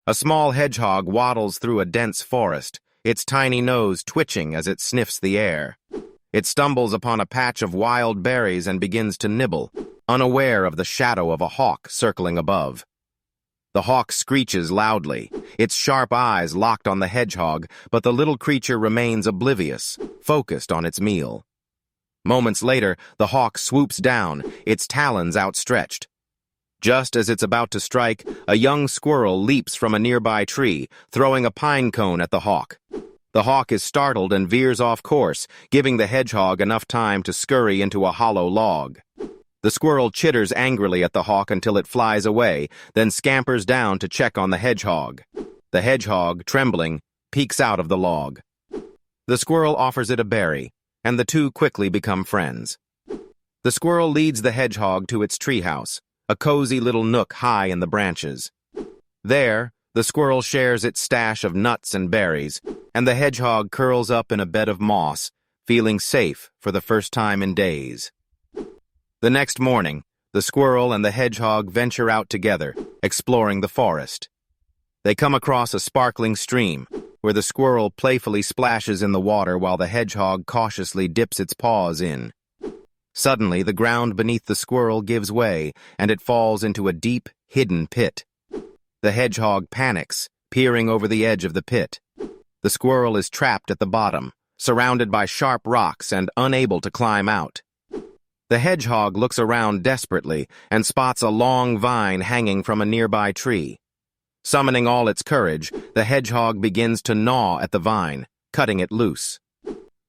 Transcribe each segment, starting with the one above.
A small hedgehog waddles through a dense forest, its tiny nose twitching as it sniffs the air. It stumbles upon a patch of wild berries and begins to nibble, unaware of the shadow of a hawk circling above. The hawk screeches loudly, its sharp eyes locked on the hedgehog, but the little creature remains oblivious, focused on its meal. Moments later, the hawk swoops down, its talons outstretched. Just as it's about to strike, a young squirrel leaps from a nearby tree, throwing a pine cone at the hawk. The hawk is startled and veers off course, giving the hedgehog enough time to scurry into a hollow log. The squirrel chitters angrily at the hawk until it flies away, then scampers down to check on the hedgehog. The hedgehog, trembling, peeks out of the log. The squirrel offers it a berry, and the two quickly become friends. The squirrel leads the hedgehog to its treehouse, a cozy little nook high in the branches. There, the squirrel shares its stash of nuts and berries, and the hedgehog curls up in a bed of moss, feeling safe for the first time in days. The next morning, the squirrel and the hedgehog venture out together, exploring the forest. They come across a sparkling stream, where the squirrel playfully splashes in the water while the hedgehog cautiously dips its paws in. Suddenly, the ground beneath the squirrel gives way, and it falls into a deep, hidden pit. The hedgehog panics, peering over the edge of the pit. The squirrel is trapped at the bottom, surrounded by sharp rocks and unable to climb out. The hedgehog looks around desperately and spots a long vine hanging from a nearby tree. Summoning all its courage, the hedgehog begins to gnaw at the vine, cutting it loose.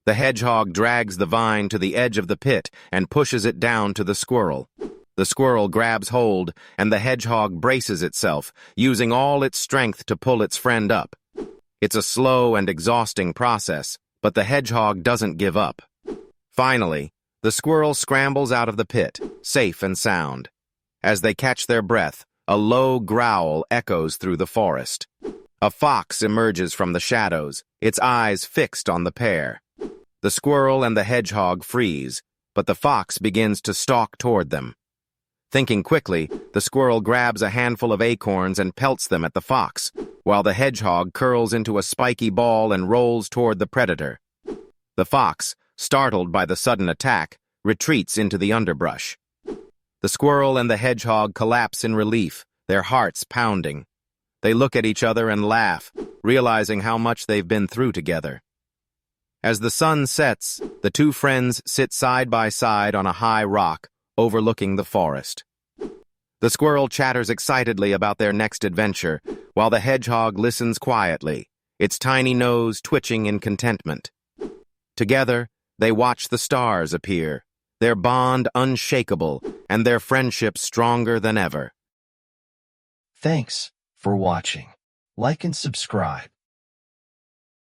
The hedgehog drags the vine to the edge of the pit and pushes it down to the squirrel. The squirrel grabs hold, and the hedgehog braces itself, using all its strength to pull its friend up. It's a slow and exhausting process, but the hedgehog doesn't give up. Finally, the squirrel scrambles out of the pit, safe and sound. As they catch their breath, a low growl echoes through the forest. A fox emerges from the shadows, its eyes fixed on the pair. The squirrel and the hedgehog freeze, but the fox begins to stalk toward them. Thinking quickly, the squirrel grabs a handful of acorns and pelts them at the fox, while the hedgehog curls into a spiky ball and rolls toward the predator. The fox, startled by the sudden attack, retreats into the underbrush. The squirrel and the hedgehog collapse in relief, their hearts pounding. They look at each other and laugh, realizing how much they've been through together. As the sun sets, the two friends sit side by side on a high rock, overlooking the forest. The squirrel chatters excitedly about their next adventure, while the hedgehog listens quietly, its tiny nose twitching in contentment. Together, they watch the stars appear, their bond unshakable and their friendship stronger than ever. Thanks for watching. Like and subscribe.